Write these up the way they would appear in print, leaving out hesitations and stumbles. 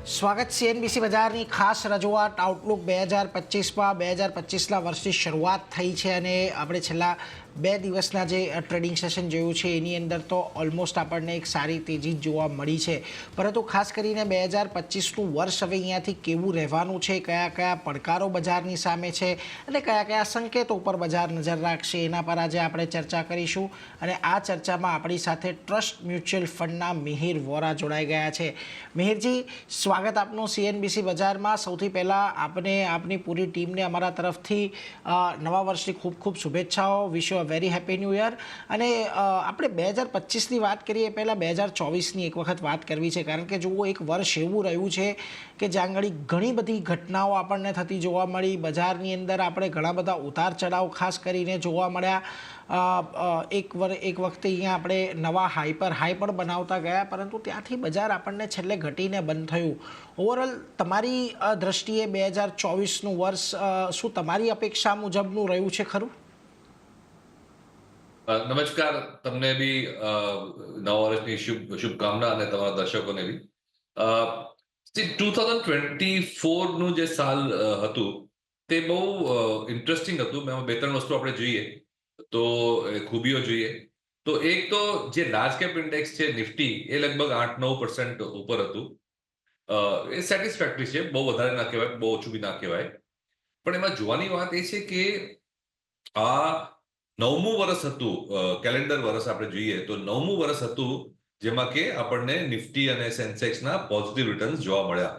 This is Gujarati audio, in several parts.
સ્વાગત સીએનબીસી બજારની ખાસ રજૂઆત આઉટલુક 2025માં 2025ના વર્ષની શરૂઆત થઈ છે અને આપણે છેલ્લા 2 દિવસના જે ટ્રેડિંગ સેશન જોયું છે એની અંદર તો ઓલમોસ્ટ આપણને એક સારી તેજી જોવા મળી છે, પરંતુ ખાસ કરીને 2025નું વર્ષ હવે અહીંયાથી કેવું રહેવાનું છે, કયા કયા પડકારો બજારની સામે છે અને કયા કયા સંકેતો પર બજાર નજર રાખશે એના પર આજે આપણે ચર્ચા કરીશું. અને આ ચર્ચામાં આપણી સાથે ટ્રસ્ટ મ્યુચ્યુઅલ ફંડના મિહિર વોરા જોડાઈ ગયા છે. મિહિરજી, સ્વાગત આપનું સીએનબીસી બજારમાં. સૌથી પહેલાં આપને આપની પૂરી ટીમને અમારા તરફથી નવા વર્ષની ખૂબ ખૂબ શુભેચ્છાઓ. Wish you a very happy new year. અને આપણે 2025ની વાત કરીએ પહેલાં 2024ની એક વખત વાત કરવી છે, કારણ કે જુઓ, એક વર્ષ એવું રહ્યું છે કે જ્યાં આગળ ઘણી બધી ઘટનાઓ આપણને થતી જોવા મળી. બજારની અંદર આપણે ઘણા બધા ઉતાર ચઢાવ ખાસ કરીને જોવા મળ્યા. એક વખતે અહીંયા આપણે નવા હાઈ પણ બનાવતા ગયા, પરંતુ ત્યાંથી બજાર આપણને છેલ્લે ઘટીને બંધ થયું. ઓવરઓલ તમારી દ્રષ્ટિએ 2024નું વર્ષ શું તમારી અપેક્ષા મુજબનું રહ્યું છે ખરું? નમસ્કાર, તમને બી નવા વર્ષની શુભકામના અને તમારા દર્શકોને બી. 2024નું જે સાલ હતું તે બહુ ઇન્ટરેસ્ટિંગ હતું. બે ત્રણ વસ્તુ આપણે જોઈએ તો ખૂબીઓ જોઈએ તો એક તો જે લાર્જ કેપ ઇન્ડેક્સ છે નિફ્ટી, એ લગભગ 8-9% ઉપર હતું. એ સેટિસ્ફેક્ટરી છે, બહુ વધારે ના કહેવાય, બહુ ઓછું બી ના કહેવાય. પણ એમાં જોવાની વાત એ છે કે આ 9મું વર્ષ હતું, કેલેન્ડર વર્ષ આપણે જોઈએ તો 9મું વર્ષ હતું જેમાં કે આપણને નિફ્ટી અને સેન્સેક્સના પોઝિટિવ રિટર્ન્સ જોવા મળ્યા.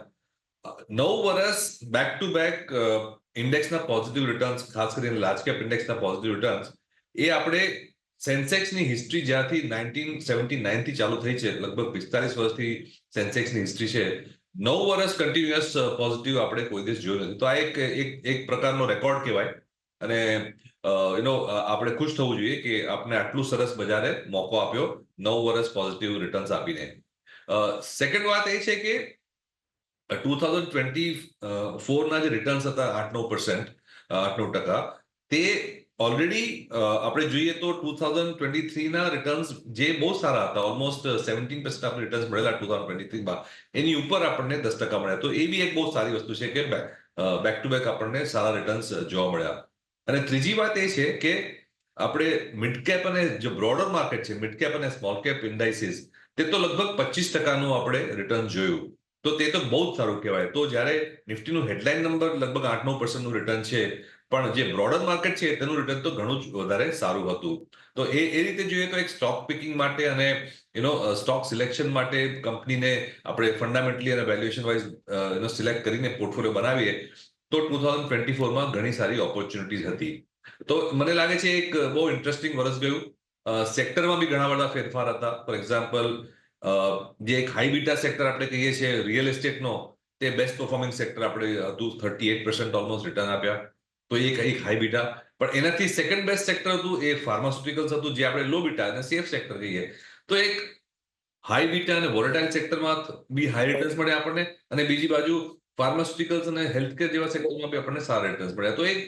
9 વર્ષ બેક ટુ બેક ઇન્ડેક્સના પોઝિટિવ રિટર્ન્સ, ખાસ કરીને લાર્જ કેપ ઇન્ડેક્સના પોઝિટિવ રિટર્ન્સ, એ આપણે સેન્સેક્સની હિસ્ટ્રી જ્યાંથી 1979થી ચાલુ થઈ છે, લગભગ 45 વર્ષથી સેન્સેક્સની હિસ્ટ્રી છે, 9 વર્ષ કન્ટિન્યુઅસ પોઝિટિવ આપણે કોઈ દિવસ જોયું નથી. તો આ એક પ્રકારનો રેકોર્ડ કહેવાય અને આપણે ખુશ થવું જોઈએ કે આપણે આટલું સરસ બજારે મોકો આપ્યો 9 વર્ષ પોઝિટિવ રિટર્ન્સ આપીને. સેકન્ડ વાત એ છે કે 2024ના જે રિટર્ન્સ હતા 8-9%, તે ઓલરેડી આપણે જોઈએ તો 2023ના રિટર્ન્સ જે બહુ સારા હતા, ઓલમોસ્ટ 17% આપણે રિટર્ન્સ મળેલા 2023માં, એની ઉપર આપણને 10% મળ્યા. તો એ બી એક બહુ સારી વસ્તુ છે કે બેક ટુ બેક આપણને સારા રિટર્ન્સ જોવા મળ્યા. અને ત્રીજી વાત એ છે કે આપણે મિડ કેપ અને જે બ્રોડર માર્કેટ છે, મિડ કેપ અને સ્મોલ કેપ ઇન્ડાઇસીસ, તે તો લગભગ 25%નું આપણે રિટર્ન જોયું. તો તે તો બહુ જ સારું કહેવાય. તો જ્યારે નિફ્ટીનું હેડલાઇન નંબર લગભગ 8-9%નું રિટર્ન છે, પણ જે બ્રોડર માર્કેટ છે તેનું રિટર્ન તો ઘણું જ વધારે સારું હતું. તો એ રીતે જોઈએ તો એક સ્ટોક પિકિંગ માટે અને સ્ટોક સિલેક્શન માટે કંપનીને આપણે ફંડામેન્ટલી અને વેલ્યુએશન વાઇઝ સિલેક્ટ કરીને પોર્ટફોલિયો બનાવીએ તો 2024માં ઘણી સારી ઓપોર્ચ્યુનિટીઝ હતી. તો મને લાગે છે એક બહુ ઇન્ટરેસ્ટિંગ વર્ષ ગયું. સેક્ટરમાં બી ઘણા બધા ફેરફાર હતા. ફોર એક્ઝામ્પલ, જે એક હાઈ બીટા સેક્ટર આપણે કહીએ છીએ રિયલ એસ્ટેટનો, તે બેસ્ટ પરફોર્મિંગ સેક્ટર આપણે હતું, 38% ઓલમોસ્ટ રિટર્ન આપ્યા. તો એક હાઈ બીટા. પણ એનાથી સેકન્ડ બેસ્ટ સેક્ટર હતું એ ફાર્માસ્યુટિકલ્સ હતું, જે આપણે લો બીટા અને સેફ સેક્ટર કહીએ. તો એક હાઈ બીટા અને વોલેટાઇલ સેક્ટરમાં બી હાઈ રિટર્ન્સ મળ્યા આપણને, અને બીજી બાજુ ફાર્માસ્યુટિકલ્સ અને હેલ્થકેર જેવા સેક્ટરમાં બી આપણને સારા રિટર્ન્સ મળ્યા. તો એક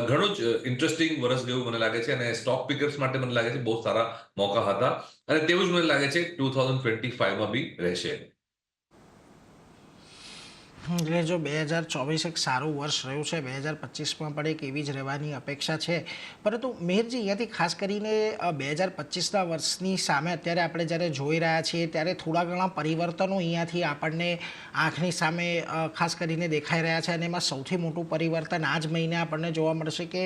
ઘણું જ ઇન્ટરેસ્ટિંગ વર્ષ ગયું મને લાગે છે, અને સ્ટોક પિકર્સ માટે મને લાગે છે બહુ સારા મોકા હતા, અને તેવું જ મને લાગે છે 2025માં બી રહેશે. એટલે જો 2024 એક સારું વર્ષ રહ્યું છે, 2025માં પણ એક એવી જ રહેવાની અપેક્ષા છે. પરંતુ મિહિરજી, અહીંયાથી ખાસ કરીને 2025ના વર્ષની સામે અત્યારે આપણે જ્યારે જોઈ રહ્યા છીએ ત્યારે થોડા ઘણા પરિવર્તનો અહીંયાથી આપણને આંખની સામે ખાસ કરીને દેખાઈ રહ્યા છે. અને એમાં સૌથી મોટું પરિવર્તન આ જ મહિને આપણને જોવા મળશે કે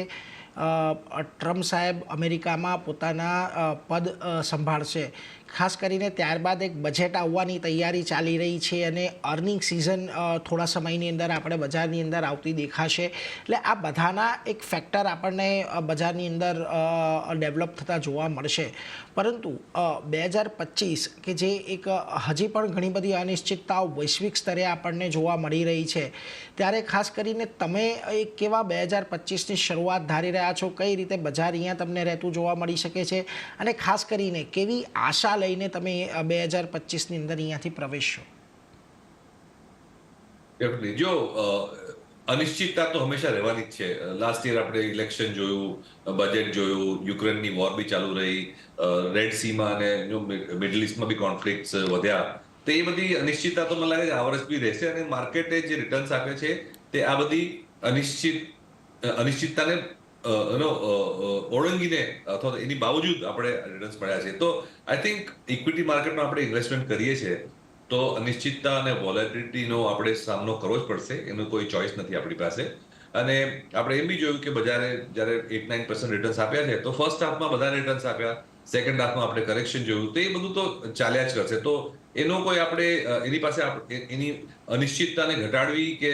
ટ્રમ્પ સાહેબ અમેરિકામાં પોતાના પદ સંભાળશે. ખાસ કરીને ત્યારબાદ એક બજેટ આવવાની તૈયારી ચાલી રહી છે અને અર્નિંગ સિઝન થોડા સમયની અંદર આપણે બજારની અંદર આવતી દેખાશે. એટલે આ બધાના એક ફેક્ટર આપણને બજારની અંદર ડેવલપ થતા જોવા મળશે. પરંતુ 2025 કે જે એક હજી પણ ઘણી બધી અનિશ્ચિતતાઓ વૈશ્વિક સ્તરે આપણને જોવા મળી રહી છે, ત્યારે ખાસ કરીને તમે એક કેવા 2025ની શરૂઆત ધારી રહ્યા છો? કઈ રીતે બજાર અહીંયા તમને રહેતું જોવા મળી શકે છે? અને ખાસ કરીને કેવી આશા લઈને તમે 2025ની અંદર અહીંયાથી પ્રવેશશો? જો અનિશ્ચિતતા તો હંમેશા રહેવાની જ છે. લાસ્ટ યર આપણે ઇલેક્શન જોયું, બજેટ જોયું, યુક્રેનની વોર બી ચાલુ રહી, રેડ સીમાં અને મિડલ ઇસ્ટમાં બી કોન્ફ્લિક્ટ્સ વધ્યા. તો એ બધી અનિશ્ચિતતા તો મને લાગે છે આ વર્ષ બી રહેશે, અને માર્કેટે જે રિટર્ન્સ આપ્યા છે તે આ બધી અનિશ્ચિતતાને ઓળંગીને અથવા તો એની બાવજૂદ આપણે રિટર્ન્સ મળ્યા છે. તો આઈ થિંક ઇક્વિટી માર્કેટમાં આપણે ઇન્વેસ્ટમેન્ટ કરીએ છીએ તો અનિશ્ચિતતા અને વોલેટિલિટીનો આપણે સામનો કરવો જ પડશે, એનું કોઈ ચોઇસ નથી આપણી પાસે. અને આપણે એમ બી જોયું કે બજારે જ્યારે 8-9% રિટર્ન્સ આપ્યા છે તો ફર્સ્ટ હાફમાં બધા રિટર્ન્સ આપ્યા, સેકન્ડ હાફમાં આપણે કરેક્શન જોયું, તો એ બધું તો ચાલ્યા જ કરશે. તો એનો કોઈ આપણે એની પાસે એની અનિશ્ચિતતાને ઘટાડવી કે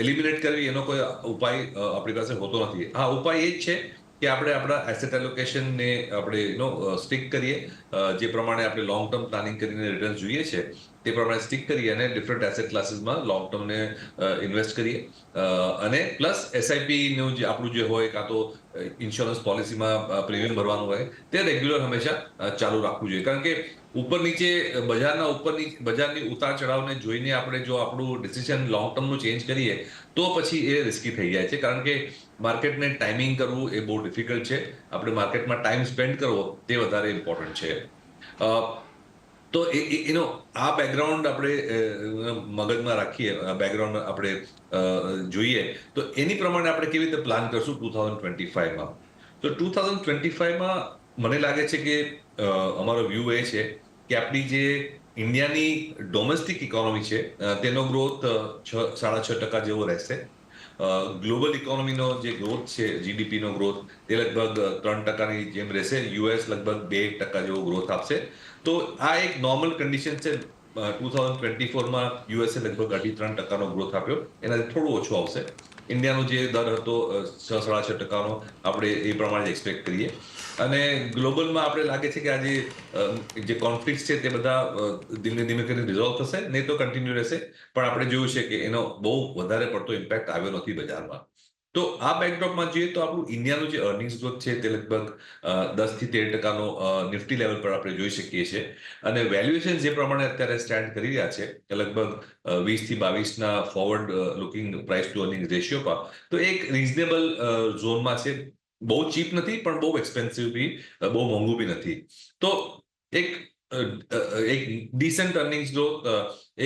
એલિમિનેટ કરવી એનો કોઈ ઉપાય આપણી પાસે હોતો નથી. હા, ઉપાય એ જ છે કે આપણે આપણા એસેટ એલોકેશનને આપણે સ્ટિક કરીએ, જે પ્રમાણે આપણે લોંગ ટર્મ પ્લાનિંગ કરીને રિટર્ન જોઈએ છે તે પ્રમાણે સ્ટિક કરીએ અને ડિફરન્ટ એસેટ ક્લાસીસમાં લોંગ ટર્મને ઇન્વેસ્ટ કરીએ, અને પ્લસ એસઆઈપી નું જે આપણું જે હોય કાં તો ઇન્સ્યોરન્સ પોલિસીમાં પ્રીમિયમ ભરવાનું હોય તે રેગ્યુલર હંમેશા ચાલુ રાખવું જોઈએ. કારણ કે ઉપર નીચે બજારની ઉતાર ચઢાવને જોઈને આપણે જો આપણું ડિસિઝન લોંગ ટર્મનું ચેન્જ કરીએ તો પછી એ રિસ્કી થઈ જાય છે. કારણ કે માર્કેટને ટાઈમિંગ કરવું એ બહુ ડિફિકલ્ટ છે. આપણે માર્કેટમાં ટાઈમ સ્પેન્ડ કરવો તે વધારે ઇમ્પોર્ટન્ટ છે. તો એનો આ બેકગ્રાઉન્ડ આપણે મગજમાં રાખીએ, બેકગ્રાઉન્ડ આપણે જોઈએ તો એની પ્રમાણે આપણે કેવી રીતે પ્લાન કરશું 2025માં. તો 2025માં મને લાગે છે કે અમારો વ્યૂ એ છે કે આપણી જે ઇન્ડિયાની ડોમેસ્ટિક ઇકોનોમી છે તેનો ગ્રોથ 6.5% જેવો રહેશે. ગ્લોબલ ઇકોનોમીનો જે ગ્રોથ છે, જીડીપીનો ગ્રોથ, તે લગભગ 3%ની જેમ રહેશે. યુએસ લગભગ 2% જેવો ગ્રોથ આપશે. તો આ એક નોર્મલ કન્ડિશન છે. 2024માં યુએસએ લગભગ 2.5-3%નો ગ્રોથ આપ્યો, એનાથી થોડું ઓછું આવશે. ઇન્ડિયાનો જે દર હતો 6-6.5%નો, આપણે એ પ્રમાણે એક્સપેક્ટ કરીએ. અને ગ્લોબલમાં આપણે લાગે છે કે આજે જે કોન્ફ્લિક્ટ છે તે બધા ધીમે ધીમે કરીને રિઝોલ્વ થશે, નહીં તો કન્ટિન્યુ રહેશે. પણ આપણે જોયું છે કે એનો બહુ વધારે પડતો ઇમ્પેક્ટ આવ્યો નથી બજારમાં. તો આ બેકડ્રોપમાં જોઈએ તો આપણું ઇન્ડિયાનું જે અર્નિંગ્સ ગ્રોથ છે તે લગભગ 10-13%નો નિફ્ટી લેવલ પર આપણે જોઈ શકીએ છીએ. અને વેલ્યુએશન જે પ્રમાણે અત્યારે સ્ટેન્ડ કરી રહ્યા છે કે લગભગ 20-22ના forward looking price to earning ratio પર, તો એક રીઝનેબલ ઝોનમાં છે. બહુ ચીપ નથી પણ બહુ એક્સપેન્સિવ બી, બહુ મોંઘું બી નથી. તો એક ડિસન્ટ અર્નિંગ્સ ગ્રોથ,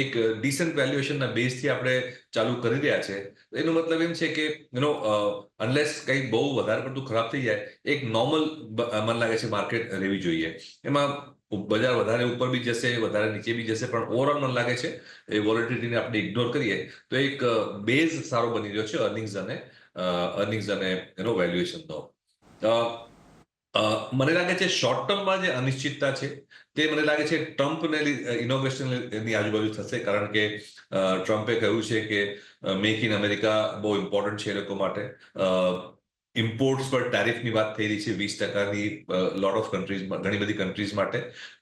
એક ડિસન્ટ વેલ્યુએશનના બેઝથી આપણે ચાલુ કરી રહ્યા છે. એનો મતલબ એમ છે કે અનલેસ કંઈ બહુ વધારે પડતું ખરાબ થઈ જાય, એક નોર્મલ મને લાગે છે માર્કેટ રહેવી જોઈએ. એમાં બજાર વધારે ઉપર બી જશે, વધારે નીચે બી જશે, પણ ઓવરઓલ મને લાગે છે એ વોલેટિલિટીને આપણે ઇગ્નોર કરીએ તો એક બેઝ સારો બની રહ્યો છે અર્નિંગ્સ અને વેલ્યુએશનનો. મને લાગે છે શોર્ટ ટર્મમાં જે અનિશ્ચિતતા છે તે મને લાગે છે ટ્રમ્પને ઇનોગ્રેશનની આજુબાજુ થશે. કારણ કે ટ્રમ્પે કહ્યું છે કે મેક ઇન અમેરિકા બહુ ઇમ્પોર્ટન્ટ છે એ લોકો માટે. ઇમ્પોર્ટ્સ પર ટેરિફની વાત થઈ રહી છે 20%ની લોટ ઓફ કન્ટ્રીઝમાં, ઘણી બધી કન્ટ્રીઝ માટે.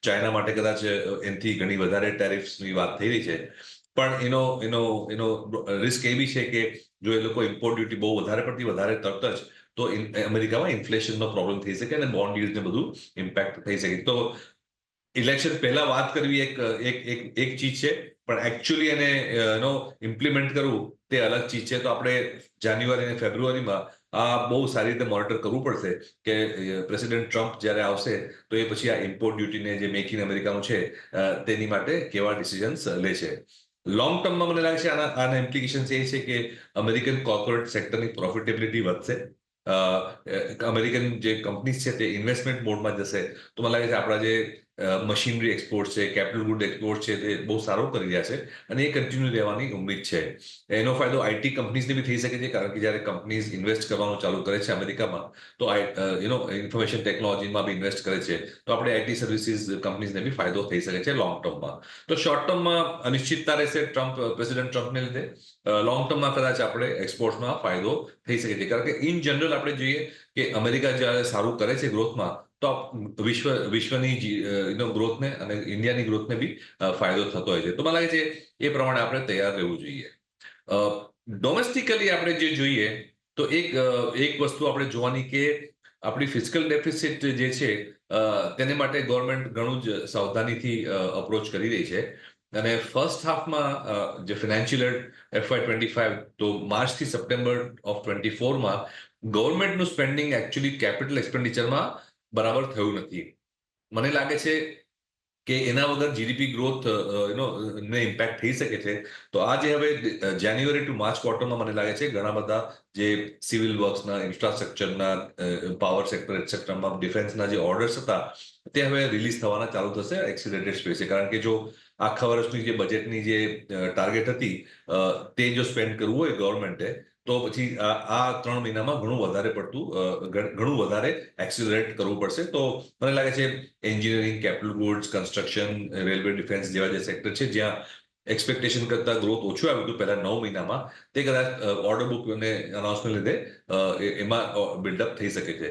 ચાઇના માટે કદાચ એનાથી ઘણી વધારે ટેરિફ્સની વાત થઈ રહી છે. પણ એનો રિસ્ક એ બી છે કે જો એ લોકો ઇમ્પોર્ટ ડ્યુટી બહુ વધારે તરત જ, તો અમેરિકામાં ઇન્ફ્લેશનનો પ્રોબ્લેમ થઈ શકે અને બોન્ડ યુઝને બધું ઇમ્પેક્ટ થઈ શકે. તો ઇલેક્શન પહેલા વાત કરવી એક ચીજ છે, પણ એકચ્યુઅલી એને ઇમ્પ્લિમેન્ટ કરવું તે અલગ ચીજ છે. તો આપણે જાન્યુઆરી અને ફેબ્રુઆરીમાં આ બહુ સારી રીતે મોનિટર કરવું પડશે કે પ્રેસિડેન્ટ ટ્રમ્પ જ્યારે આવશે તો એ પછી આ ઇમ્પોર્ટ ડ્યુટીને જે મેક ઇન અમેરિકાનું છે તેની માટે કેવા ડિસિઝન્સ લે છે. લોંગ ટર્મમાં મને લાગે છે આના ઇમ્પ્લિકેશન્સ એ છે કે અમેરિકન કોર્પોરેટ સેક્ટરની પ્રોફિટેબિલિટી વધશે. અમેરિકન જે કંપનીઝ છે તે ઇન્વેસ્ટમેન્ટ મોડમાં જશે. તો મને લાગે છે આપણા જે મશીનરી એક્સપોર્ટ છે, કેપિટલ ગુડ એક્સપોર્ટ છે, તે બહુ સારું કરી રહ્યા છે અને એ કન્ટિન્યુ રહેવાની ઉમ્મીદ છે. એનો ફાયદો આઈટી કંપનીઝને બી થઈ શકે છે. કારણ કે જ્યારે કંપનીઝ ઇન્વેસ્ટ કરવાનું ચાલુ કરે છે અમેરિકામાં, તો ઇન્ફોર્મેશન ટેકનોલોજીમાં બી ઇન્વેસ્ટ કરે છે, તો આપણે આઈટી સર્વિસીસ કંપનીઝને બી ફાયદો થઈ શકે છે લોંગ ટર્મમાં. તો શોર્ટ ટર્મમાં અનિશ્ચિતતા રહેશે પ્રેસિડેન્ટ ટ્રમ્પને લીધે. લોંગ ટર્મમાં કદાચ આપણે એક્સપોર્ટમાં ફાયદો થઈ શકે છે. કારણ કે ઇન જનરલ આપણે જોઈએ કે અમેરિકા જ્યારે સારું કરે છે ગ્રોથમાં, તો વિશ્વની ગ્રોથને અને ઇન્ડિયાની ગ્રોથને બી ફાયદો થતો હોય છે. તો મને લાગે છે એ પ્રમાણે આપણે તૈયાર રહેવું જોઈએ. ડોમેસ્ટિકલી આપણે જે જોઈએ તો એક વસ્તુ આપણે જોવાની કે આપણી ફિસ્કલ ડેફિસિટ જે છે તેને માટે ગવર્મેન્ટ ઘણું જ સાવધાનીથી અપ્રોચ કરી રહી છે. અને ફર્સ્ટ હાફમાં જે ફિનાન્શિયલ FY25, તો માર્ચથી સપ્ટેમ્બર ઓફ 24માં ગવર્મેન્ટનું સ્પેન્ડિંગ એકચ્યુઅલી કેપિટલ એક્સપેન્ડિચરમાં બરાબર થયું નથી. મને લાગે છે કે એના વગર જીડીપી ગ્રોથ ને ઇમ્પેક્ટ થઈ શકે છે. તો આ જે હવે જાન્યુઆરી ટુ માર્ચ ક્વાર્ટરમાં મને લાગે છે ઘણા બધા જે સિવિલ વર્ક્સના, ઇન્ફ્રાસ્ટ્રક્ચરના, પાવર સેક્ટર એટસેટ્રામાં ડિફેન્સના જે ઓર્ડર્સ હતા તે હવે રિલીઝ થવાના ચાલુ થશે એક્સિલરેટેડ સ્પેસે. કારણ કે જો આખા વર્ષની જે બજેટની જે ટાર્ગેટ હતી તે જો સ્પેન્ડ કરવું હોય ગવર્મેન્ટે તો પછી આ 3 મહિનામાં ઘણું વધારે એક્સિલરેટ કરવું પડશે. તો મને લાગે છે engineering, capital goods, construction, railway, defence જેવા જે સેક્ટર છે જ્યાં એક્સપેક્ટેશન કરતા ગ્રોથ ઓછું આવ્યું હતું પહેલા 9 મહિનામાં, તે કદાચ ઓર્ડર બુક અને અનાઉન્સમેન્ટ લીધે એમાં બિલ્ડઅપ થઈ શકે છે.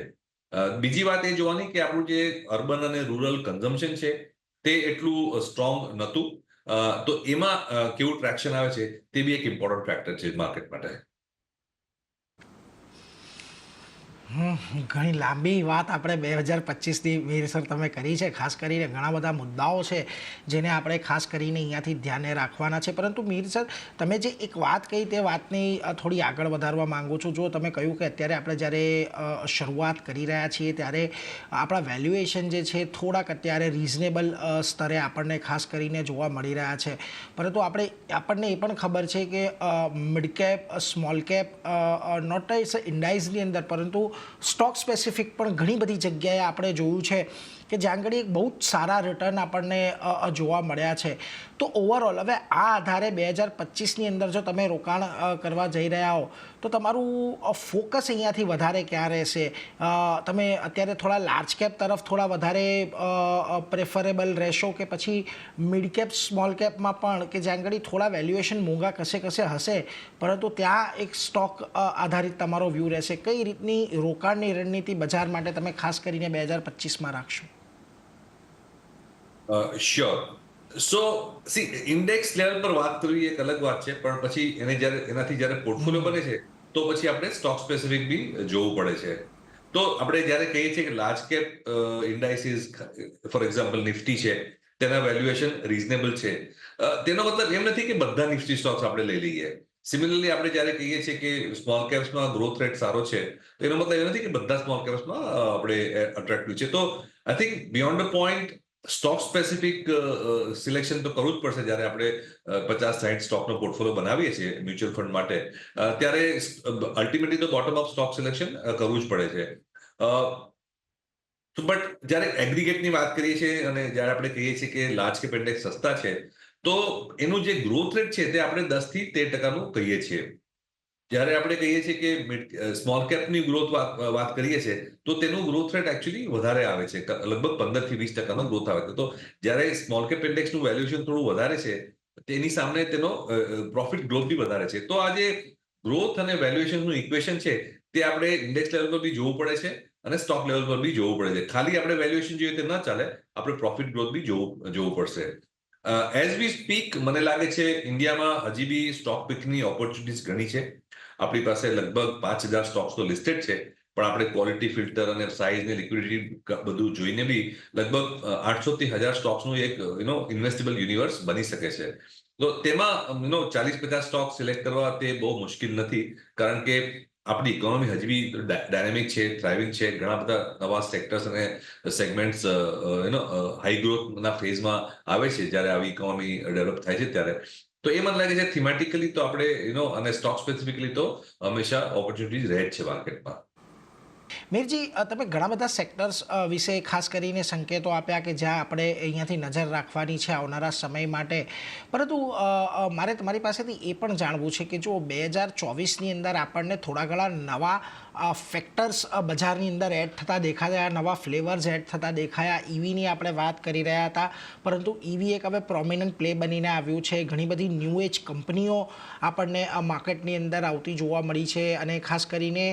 બીજી વાત એ જોવાની કે આપણું જે અર્બન અને રૂરલ કન્ઝમ્પશન છે તે એટલું સ્ટ્રોંગ નહોતું. તો એમાં કેવું ટ્રેક્શન આવે છે તે બી એક ઇમ્પોર્ટન્ટ ફેક્ટર છે માર્કેટ માટે. ઘણી લાંબી વાત આપણે 2025ની મીર સર તમે કરી છે. ખાસ કરીને ઘણા બધા મુદ્દાઓ છે જેને આપણે ખાસ કરીને અહીંયાથી ધ્યાને રાખવાના છે. પરંતુ મીર સર તમે જે એક વાત કહી તે વાતની થોડી આગળ વધારવા માંગુ છું. જો તમે કહ્યું કે અત્યારે આપણે જ્યારે શરૂઆત કરી રહ્યા છીએ ત્યારે આપણા વેલ્યુએશન જે છે થોડાક અત્યારે રિઝનેબલ સ્તરે આપણને ખાસ કરીને જોવા મળી રહ્યા છે. પરંતુ આપણને એ પણ ખબર છે કે mid cap, small cap, not ઇન્ડાઇઝની અંદર પરંતુ સ્ટોક સ્પેસિફિક પણ ઘણી બધી જગ્યાએ આપણે જોયું છે કે જ્યાં આગળ એક બહુ જ સારા રિટર્ન આપણને જોવા મળ્યા છે. તો ઓવરઓલ હવે આ આધારે 2025ની અંદર જો તમે રોકાણ કરવા જઈ રહ્યા હો તો તમારું ફોકસ અહીંયાથી વધારે ક્યાં રહેશે? તમે અત્યારે થોડા લાર્જ કેપ તરફ થોડા વધારે પ્રેફરેબલ રહેશો કે પછી મિડ કેપ, સ્મોલ કેપમાં પણ કે જ્યાં આગળ થોડા વેલ્યુએશન મોંઘા કશે હશે પરંતુ ત્યાં એક સ્ટોક આધારિત તમારો વ્યૂ રહેશે? કઈ રીતની રોકાણની રણનીતિ બજાર માટે તમે ખાસ કરીને 2025માં રાખશો? શ્યોર. સો ઇન્ડેક્સ લેવલ પર વાત કરવી એક અલગ વાત છે, પણ પછી એનાથી જ્યારે પોર્ટફોલિયો બને છે તો પછી આપણે સ્ટોક સ્પેસિફિક બી જોવું પડે છે. તો આપણે જ્યારે કહીએ છીએ કે large cap indices, for example Nifty છે, તેના વેલ્યુએશન રિઝનેબલ છે, તેનો મતલબ એમ નથી કે બધા નિફ્ટી સ્ટોક્સ આપણે લઈ લઈએ. સિમિલરલી આપણે જ્યારે કહીએ છીએ કે સ્મોલ કેપ્સમાં ગ્રોથ રેટ સારો છે તો એનો મતલબ એ નથી કે બધા સ્મોલ કેપ્સમાં આપણે અટ્રેક્ટિવ છે. તો I think beyond the point stock specific selection તો કરવું જ પડશે. જ્યારે આપણે 50-60 સ્ટોકનો પોર્ટફોલિયો બનાવીએ છીએ મ્યુચ્યુઅલ ફંડ માટે ત્યારે અલ્ટિમેટલી તો બોટમ અપ સ્ટોક સિલેક્શન કરવું જ પડે છે. બટ જ્યારે એગ્રીગેટની વાત કરીએ છીએ અને જ્યારે આપણે કહીએ છીએ કે લાર્જ કેપ ઇન્ડેક્સ સસ્તા છે તો એનું જે ગ્રોથ રેટ છે તે આપણે 10-13% કહીએ છીએ. જ્યારે આપણે કહીએ છીએ કે સ્મોલ કેપની ગ્રોથ વાત કરીએ છીએ તો તેનું ગ્રોથ રેટ એકચ્યુઅલી વધારે આવે છે, લગભગ 15-20% ગ્રોથ આવે છે. તો જ્યારે સ્મોલ કેપ ઇન્ડેક્સનું વેલ્યુએશન થોડું વધારે છે તેની સામે તેનો પ્રોફિટ ગ્રોથ બી વધારે છે. તો આ જે ગ્રોથ અને વેલ્યુએશનનું ઇક્વેશન છે તે આપણે ઇન્ડેક્સ લેવલ પર બી જોવું પડે છે અને સ્ટોક લેવલ પર બી જોવું પડે છે. ખાલી આપણે વેલ્યુએશન જોઈએ તો ન ચાલે, આપણે પ્રોફિટ ગ્રોથ બી જોવું પડશે. એઝ વી સ્પીક મને લાગે છે ઇન્ડિયામાં હજી બી સ્ટોક પિકની ઓપોર્ચ્યુનિટીઝ ઘણી છે. આપણી પાસે લગભગ 5,000 સ્ટોક્સ તો લિસ્ટેડ છે, પણ આપણે ક્વોલિટી ફિલ્ટર અને સાઇઝ ને લિક્વિડિટી બધું જોઈને બી લગભગ 800-1,000 સ્ટોક્સનું એક ઇન્વેસ્ટેબલ યુનિવર્સ બની શકે છે. તો તેમાં 40-50 સ્ટોક સિલેક્ટ કરવા તે બહુ મુશ્કેલ નથી, કારણ કે આપણી ઇકોનોમી હજી બી ડાયનેમિક છે, થ્રાઇવિંગ છે. ઘણા બધા નવા સેક્ટર્સ અને સેગમેન્ટ્સ હાઈ ગ્રોથના ફેઝમાં આવે છે જ્યારે આવી ઇકોનોમી ડેવલપ થાય છે ત્યારે. તો એ મને લાગે છે થીમેટિકલી તો આપણે અને સ્ટોક સ્પેસિફિકલી તો હંમેશા ઓપોર્ચ્યુનિટીઝ રહે જ છે માર્કેટમાં. મીરજી, તમે ઘણા બધા સેક્ટર્સ વિશે ખાસ કરીને સંકેતો આપ્યા કે જ્યાં આપણે અહીંયાથી નજર રાખવાની છે આવનારા સમય માટે. પરંતુ મારે તમારી પાસેથી એ પણ જાણવું છે કે જો 2024ની અંદર આપણને થોડા ઘણા નવા ફેક્ટર્સ બજારની અંદર એડ થતા દેખાયા, નવા ફ્લેવર્સ એડ થતા દેખાયા. ઈવીની આપણે વાત કરી રહ્યા હતા, પરંતુ ઈવી એક હવે પ્રોમિનન્ટ પ્લે બનીને આવ્યું છે. ઘણી બધી ન્યૂ એજ કંપનીઓ આપણને માર્કેટની અંદર આવતી જોવા મળી છે અને ખાસ કરીને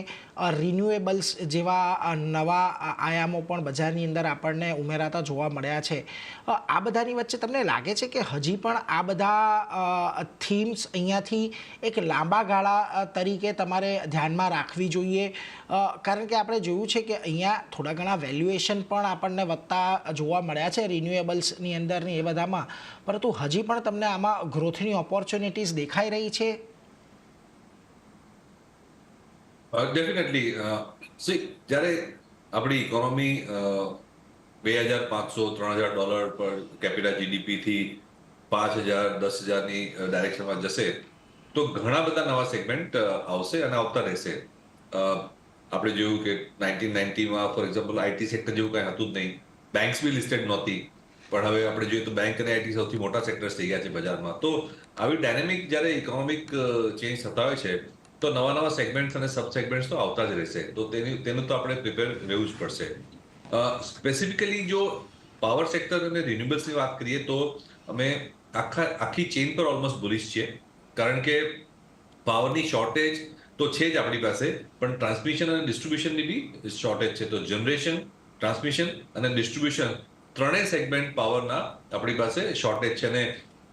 રિન્યુએબલ્સ જેવા નવા આયામો પણ બજારની અંદર આપણને ઉમેરાતા જોવા મળ્યા છે. આ બધાની વચ્ચે તમને લાગે છે કે હજી પણ આ બધા થીમ્સ અહીંયાથી એક લાંબા ગાળા તરીકે તમારે ધ્યાનમાં રાખવી જોઈએ? કારણ કે આપણે જોયું છે કે અહીંયા થોડા ઘણા વેલ્યુએશન પણ આપણને વધતા જોવા મળ્યા છે રિન્યુએબલ્સની અંદર ને એ બધામાં, પરંતુ હજી પણ તમને આમાં ગ્રોથની ઓપોર્ચ્યુનિટીઝ દેખાઈ રહી છે? ડેફિનેટલી. જ્યારે આપણી ઇકોનોમી $2,500-3,000 પર કેપિટા જીડીપી થી 5,000 10,000ની ડાયરેક્શનમાં જશે તો ઘણા બધા નવા સેગમેન્ટ આવશે અને આવતા રહેશે. આપણે જોયું કે 1990માં ફોર એક્ઝામ્પલ આઈટી સેક્ટર જેવું કઈ હતું જ નહીં, બેંક્સ બી લિસ્ટેડ નહોતી, પણ હવે આપણે જોઈએ તો બેંક અને આઈટી સૌથી મોટા સેક્ટર્સ થઈ ગયા છે બજારમાં. તો આવી ડાયનેમિક જ્યારે ઇકોનોમિક ચેન્જ થતા હોય છે તો નવા નવા સેગમેન્ટ્સ અને સબ સેગમેન્ટ્સ તો આવતા જ રહેશે. તો તેનું તો આપણે પ્રિપેર રહેવું જ પડશે. સ્પેસિફિકલી જો પાવર સેક્ટર અને રિન્યુએબલ્સની વાત કરીએ તો અમે આખી ચેઇન પર ઓલમોસ્ટ બુલિશ છીએ, કારણ કે પાવરની શોર્ટેજ તો છે જ આપણી પાસે, પણ ટ્રાન્સમિશન અને ડિસ્ટ્રીબ્યુશનની બી શોર્ટેજ છે. તો જનરેશન, ટ્રાન્સમિશન અને ડિસ્ટ્રીબ્યુશન ત્રણેય સેગમેન્ટ પાવરના આપણી પાસે શોર્ટેજ છે. અને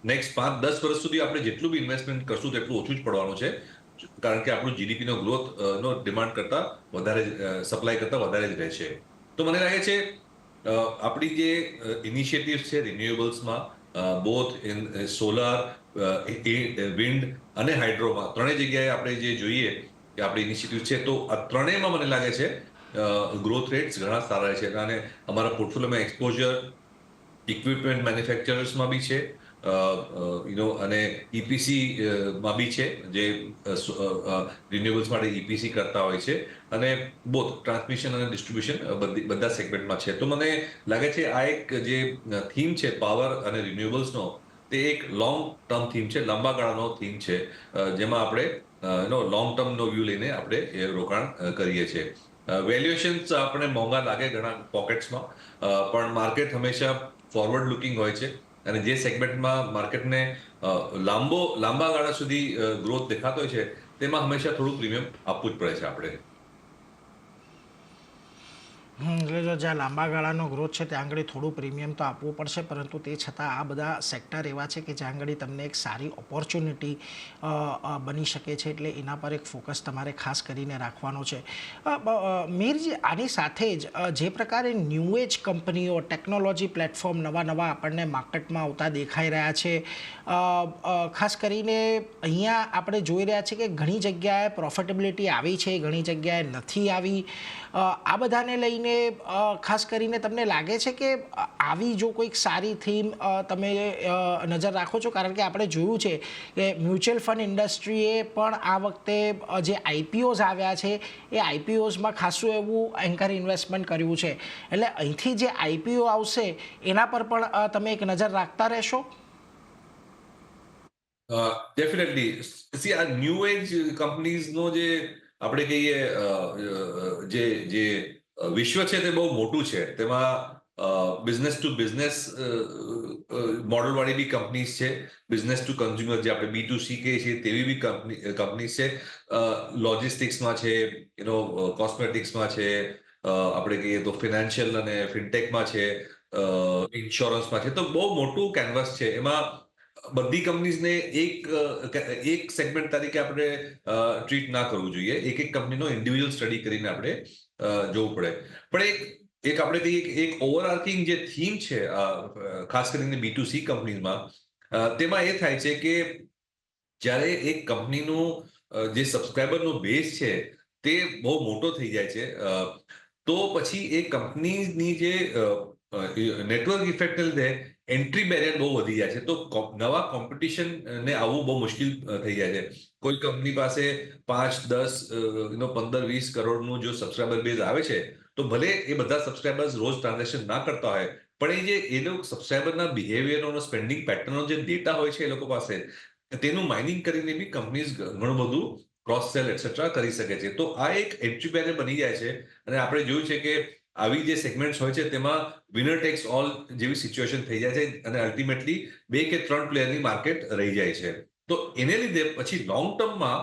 નેક્સ્ટ 5-10 વર્ષ સુધી આપણે જેટલું બી ઇન્વેસ્ટમેન્ટ કરશું તેટલું ઓછું જ પડવાનું છે, કારણ કે આપણું જીડીપીનો ગ્રોથ નો ડિમાન્ડ કરતા વધારે સપ્લાય કરતા વધારે જ રહે છે. તો મને લાગે છે આપણી જે ઇનિશિયેટિવ્સ છે રિન્યુએબલ્સમાં, બોથ ઇન સોલાર, વિન્ડ અને હાઇડ્રોમાં, ત્રણેય જગ્યાએ આપણે જે જોઈએ કે આપણી ઇનિશિયેટિવ છે, તો આ ત્રણેયમાં મને લાગે છે ગ્રોથ રેટ્સ ઘણા સારા છે. અને અમારા પોર્ટફોલિયોમાં એક્સપોઝર ઇક્વિપમેન્ટ મેન્યુફેક્ચરર્સમાં બી છે, અને ઇપીસી માં બી છે, જે રિન્યુએબલ્સ માટે ઇપીસી કરતા હોય છે, અને બોથ ટ્રાન્સમિશન અને ડિસ્ટ્રીબ્યુશન બધા સેગમેન્ટમાં છે. તો મને લાગે છે આ એક જે થીમ છે પાવર અને રિન્યુએબલ્સનો, તે એક લોંગ ટર્મ થીમ છે, લાંબા ગાળાનો થીમ છે, જેમાં આપણે લોંગ ટર્મનો વ્યૂ લઈને આપણે એ રોકાણ કરીએ છીએ. વેલ્યુએશન્સ આપણે મોંઘા લાગે ઘણા પોકેટ્સમાં, પણ માર્કેટ હંમેશા ફોરવર્ડ લુકિંગ હોય છે, અને જે સેગમેન્ટમાં માર્કેટને લાંબા ગાળા સુધી ગ્રોથ દેખાતો હોય છે તેમાં હંમેશા થોડું પ્રીમિયમ આપવું જ પડે છે આપણે. એટલે જો જ્યાં લાંબા ગાળાનો ગ્રોથ છે ત્યાં આગળ થોડું પ્રીમિયમ તો આપવું પડશે, પરંતુ તે છતાં આ બધા સેક્ટર એવા છે કે જ્યાં આગળ તમને એક સારી ઓપોર્ચ્યુનિટી બની શકે છે, એટલે એના પર એક ફોકસ તમારે ખાસ કરીને રાખવાનો છે. મીરજી, આની સાથે જ જે પ્રકારે ન્યૂ એજ કંપનીઓ, ટેકનોલોજી પ્લેટફોર્મ નવા આપણને માર્કેટમાં આવતા દેખાઈ રહ્યા છે, ખાસ કરીને અહીંયા આપણે જોઈ રહ્યા છીએ કે ઘણી જગ્યાએ પ્રોફિટેબિલિટી આવી છે, ઘણી જગ્યાએ નથી આવી. આ બધાને લઈને ખાસ કરીને તમને લાગે છે કે આવી જો કોઈક સારી થીમ તમે નજર રાખો છો? કારણ કે આપણે જોયું છે કે મ્યુચ્યુઅલ ફંડ ઇન્ડસ્ટ્રીએ પણ આ વખતે જે આઈપીઓઝ આવ્યા છે એ આઈપીઓઝમાં ખાસું એવું એન્કર ઇન્વેસ્ટમેન્ટ કર્યું છે, એટલે અહીંથી જે આઈપીઓ આવશે એના પર પણ તમે એક નજર રાખતા રહેશો? ડેફિનેટલી. સી, આ ન્યૂ એજ કંપનીઝનો જે આપણે કહીએ જે વિશ્વ છે તે બહુ મોટું છે. તેમાં બિઝનેસ ટુ બિઝનેસ મોડલ વાળી બી કંપનીઝ છે, બિઝનેસ ટુ કન્ઝ્યુમર જે આપણે B2C કહીએ છીએ તેવી બી કંપનીઝ છે, લોજિસ્ટિક્સમાં છે, કોસ્મેટિક્સમાં છે, આપણે કહીએ તો ફિનાન્શિયલ અને ફિનટેકમાં છે, ઇન્સ્યોરન્સમાં છે. તો બહુ મોટું કેનવાસ છે. એમાં બધી કંપનીઝને એક સેગમેન્ટ તરીકે આપણે ટ્રીટ ના કરવું જોઈએ. એક કંપનીનો ઇન્ડિવિજ્યુઅલ સ્ટડી કરીને આપણે જોવું પડે. પણ એક આપણે કહીએ કે એક ઓવરઆર્કિંગ જે થીમ છે, ખાસ કરીને B2C કંપનીઝમાં, તેમાં એ થાય છે કે જ્યારે એક કંપનીનું જે સબસ્ક્રાઈબરનો બેઝ છે તે બહુ મોટો થઈ જાય છે, તો પછી એ કંપનીની જે નેટવર્ક ઇફેક્ટને લીધે એન્ટ્રી બેરિયર બહુ વધી જાય છે. તો નવા કોમ્પિટિશનને આવવું બહુ મુશ્કેલ થઈ જાય છે. કોઈ કંપની પાસે 5, 10, 15, 20 કરોડનું જો સબસ્ક્રાઈબર બેઝ આવે છે, તો ભલે એ બધા સબસ્ક્રાઈબર્સ રોજ ટ્રાન્ઝેક્શન ના કરતા હોય, પણ એ લોકો સબસ્ક્રાઈબરના બિહેવિયરનો, સ્પેન્ડિંગ પેટર્નનો જે ડેટા હોય છે એ લોકો પાસે, તેનું માઇનિંગ કરીને બી કંપનીઝ ઘણું બધું ક્રોસ સેલ એટસેટ્રા કરી શકે છે. તો આ એક એન્ટ્રી બેરિયર બની જાય છે, અને આપણે જોયું છે કે આવી જે સેગમેન્ટ્સ હોય છે તેમાં વિનર ટેક્સ ઓલ જેવી સિચ્યુએશન થઈ જાય છે, અને અલ્ટિમેટલી 2 કે 3 પ્લેયરની માર્કેટ રહી જાય છે. તો એને લીધે પછી લોંગ ટર્મમાં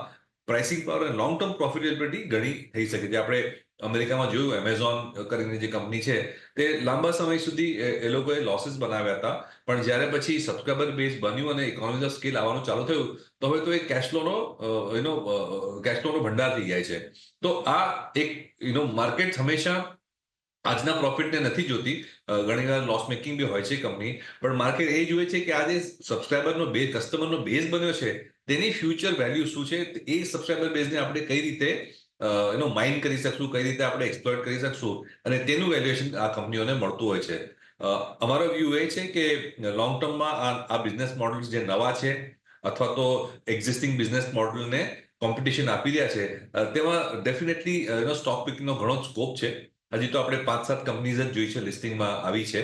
પ્રાઇસિંગ પાવર અને લોંગ ટર્મ પ્રોફિટેબિલિટી ઘણી થઈ શકે છે. આપણે અમેરિકામાં જોયું, એમેઝોન કરીને જે કંપની છે તે લાંબા સમય સુધી એ લોકોએ લોસીસ બનાવ્યા હતા, પણ જ્યારે પછી સબસ્ક્રાઈબર બેઝ બન્યું અને ઇકોનોમી ઓફ સ્કેલ આવવાનું ચાલુ થયું, તો હવે તો એ કેશફ્લોનો ભંડાર થઈ જાય છે. તો આ એક માર્કેટ હંમેશા આજના પ્રોફિટને નથી જોતી, ઘણીવાર લોસ મેકિંગ બી હોય છે કંપની, પણ માર્કેટ એ જુએ છે કે આ જે સબસ્ક્રાઈબરનો બેઝ, કસ્ટમરનો બેઝ બન્યો છે, તેની ફ્યુચર વેલ્યુ શું છે, એ સબસ્ક્રાઈબર બેઝને આપણે કઈ રીતે માઇન કરી શકશું, કઈ રીતે આપણે એક્સપ્લોઇટ કરી શકશું, અને તેનું વેલ્યુએશન આ કંપનીઓને મળતું હોય છે. અમારો વ્યૂ એ છે કે લોંગ ટર્મમાં આ બિઝનેસ મોડલ્સ જે નવા છે અથવા તો એક્ઝિસ્ટિંગ બિઝનેસ મોડલને કોમ્પિટિશન આપી રહ્યા છે, તેમાં ડેફિનેટલી સ્ટોક પિકનો ઘણો સ્કોપ છે. હજી તો આપણે 5-7 કંપનીઝ જ જોઈ છે લિસ્ટિંગમાં આવી છે,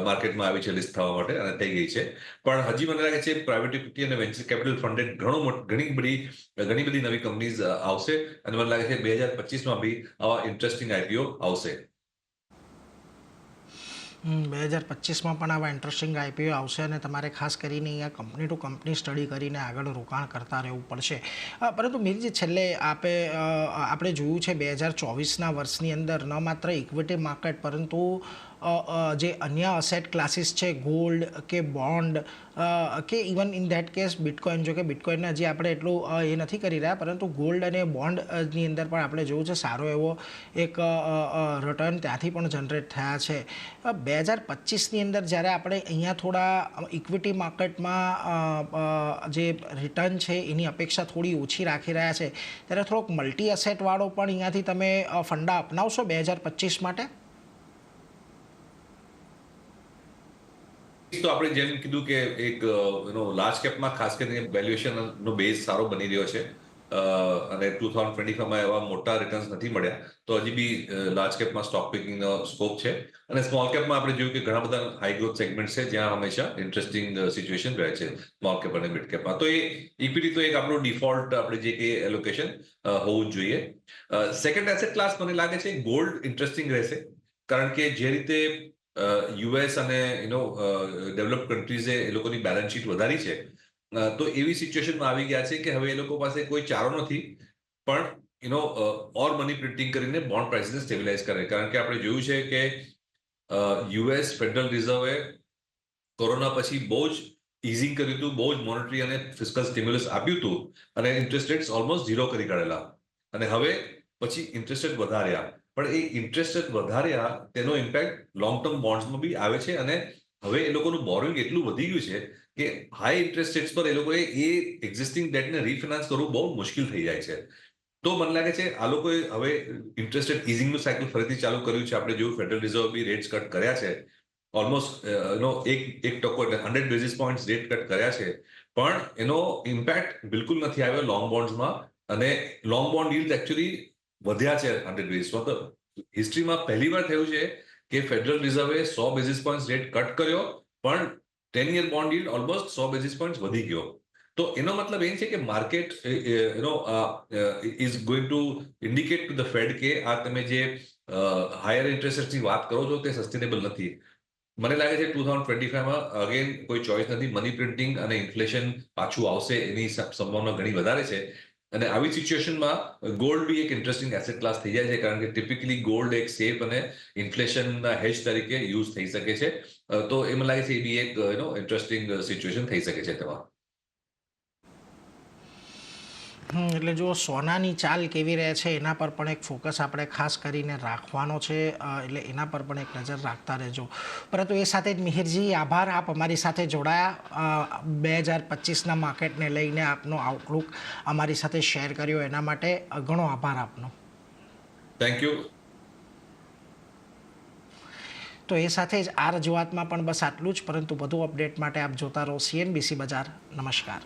માર્કેટમાં આવી છે લિસ્ટ થવા માટે અને થઈ ગઈ છે. પણ હજી મને લાગે છે પ્રાઇવેટ ઇક્વિટી અને વેન્ચર કેપિટલ ફંડેડ ઘણી બધી નવી કંપનીઝ આવશે અને મને લાગે છે 2025માં બી આવા ઇન્ટરેસ્ટિંગ આઈપીઓ આવશે. 2025માં પણ આવા ઇન્ટરેસ્ટિંગ આઈપીઓ આવશે અને તમારે ખાસ કરીને અહીંયા કંપની ટુ કંપની સ્ટડી કરીને આગળ રોકાણ કરતા રહેવું પડશે. પરંતુ મીરજી, છેલ્લે આપણે જોયું છે 2024ના વર્ષની અંદર ન માત્ર ઇક્વિટી માર્કેટ પરંતુ જે અન્ય અસેટ ક્લાસીસ છે, ગોલ્ડ કે બોન્ડ કે even in that case bitcoin, જો કે બિટકોઇનને હજી આપણે એટલું એ નથી કરી રહ્યા, પરંતુ ગોલ્ડ અને બોન્ડની અંદર પણ આપણે જોયું છે સારો એવો એક રિટર્ન ત્યાંથી પણ જનરેટ થયા છે. 2025ની અંદર જ્યારે આપણે અહીંયા થોડા ઇક્વિટી માર્કેટમાં જે રિટર્ન છે એની અપેક્ષા થોડી ઓછી રાખી રહ્યા છે, ત્યારે થોડોક મલ્ટી અસેટવાળો પણ અહીંયાથી તમે ફંડા અપનાવશો 2025 માટે? તો આપણે જેમ કીધું કે એક લાર્જ કેપમાં ખાસ કરીને વેલ્યુએશન નો બેઝ સારો બની રહ્યો છે અને 2025માં એવા મોટા રિટર્ન્સ નથી મળ્યા, તો હજી બી લાર્જ કેપમાં સ્ટોક પિકિંગનો સ્કોપ છે. અને સ્મોલ કેપમાં આપણે જોયું કે ઘણા બધા હાઈ ગ્રોથ સેગમેન્ટ છે જ્યાં હંમેશા ઇન્ટરેસ્ટિંગ સિચ્યુએશન રહે છે સ્મોલ કેપ અને મિડ કેપમાં. તો એ ઇક્વિટી તો એક આપણું ડિફોલ્ટ આપણે જે કે એલોકેશન હોવું જ જોઈએ. સેકન્ડ એસેટ ક્લાસ મને લાગે છે ગોલ્ડ ઇન્ટરેસ્ટિંગ રહેશે, કારણ કે જે રીતે યુએસ અને ડેવલપ કન્ટ્રીઝે એ લોકોની બેલેન્સ શીટ વધારી છે, તો એવી સિચ્યુએશનમાં આવી ગયા છે કે હવે એ લોકો પાસે કોઈ ચારો નથી પણ ઓર મની પ્રિન્ટિંગ કરીને બોન્ડ પ્રાઇસને સ્ટેબિલાઇઝ કરે. કારણ કે આપણે જોયું છે કે યુએસ ફેડરલ રિઝર્વે કોરોના પછી બહુ જ ઇઝિંગ કર્યું હતું, બહુ જ મોનેટરી અને ફિસ્કલ સ્ટિમ્યુલસ આપ્યું હતું અને ઇન્ટરેસ્ટ રેટ્સ ઓલમોસ્ટ ઝીરો કરી કાઢેલા. અને હવે પછી ઇન્ટરેસ્ટ રેટ વધાર્યા, પણ એ ઇન્ટરેસ્ટ રેટ વધાર્યા તેનો ઇમ્પેક્ટ લોંગ ટર્મ બોન્ડ્સમાં બી આવે છે. અને હવે એ લોકોનું બોરોઇંગ એટલું વધી ગયું છે કે હાઈ ઇન્ટરેસ્ટ રેટ્સ પર એ લોકોએ એ એક્ઝિસ્ટિંગ ડેટને રીફિનાન્સ કરવું બહુ મુશ્કેલ થઈ જાય છે. તો મને લાગે છે આ લોકોએ હવે ઇન્ટરેસ્ટ રેટ ઇઝિંગનું સાયકલ ફરીથી ચાલુ કર્યું છે. આપણે જોયું ફેડરલ રિઝર્વ બી રેટ્સ કટ કર્યા છે, ઓલમોસ્ટ 1% એટલે 100 બેઝિસ પોઈન્ટ રેટ કટ કર્યા છે, પણ એનો ઇમ્પેક્ટ બિલકુલ નથી આવ્યો લોંગ બોન્ડ્સમાં. અને લોંગ બોન્ડ યીલ્ડ એકચ્યુઅલી વધ્યા છે 100 બેઝિસમાં. તો હિસ્ટ્રીમાં પહેલી વાર થયું છે કે ફેડરલ રિઝર્વે 100 બેઝિસ પોઈન્ટ રેટ કટ કર્યો, પણ 10 year bond yield almost 100 basis point વધી ગયો. તો એનો મતલબ એ છે કે market is going to indicate to the Fed કે આ તમે જે હાયર ઇન્ટરેસ્ટ રેટની વાત કરો છો તે સસ્ટેનેબલ નથી. મને લાગે છે 2025માં અગેન કોઈ ચોઇસ નથી, મની પ્રિન્ટિંગ અને ઇન્ફ્લેશન પાછું આવશે એની સંભાવના ઘણી વધારે છે. અને આવી સિચ્યુએશનમાં ગોલ્ડ બી એક ઇન્ટરેસ્ટિંગ એસેટ ક્લાસ થઈ જાય છે, કારણ કે ટિપિકલી ગોલ્ડ એક સેફ અને ઇન્ફ્લેશનના હેજ તરીકે યુઝ થઈ શકે છે. તો એ મને લાગે છે એ બી એક ઇન્ટરેસ્ટિંગ સિચ્યુએશન થઈ શકે છે તેમાં. એટલે જો સોનાની ચાલ કેવી રહે છે એના પર પણ એક ફોકસ આપણે ખાસ કરીને રાખવાનો છે, એટલે એના પર પણ એક નજર રાખતા રહેજો. પરંતુ એ સાથે જ મિહિરજી, આભાર, આપ અમારી સાથે જોડાયા, 2025ના માર્કેટને લઈને આપનો આઉટલુક અમારી સાથે શેર કર્યો એના માટે ઘણો આભાર આપનો. Thank you. તો એ સાથે જ આ રજૂઆતમાં પણ બસ આટલું જ, પરંતુ વધુ અપડેટ માટે આપ જોતા રહો CNBC બજાર. નમસ્કાર.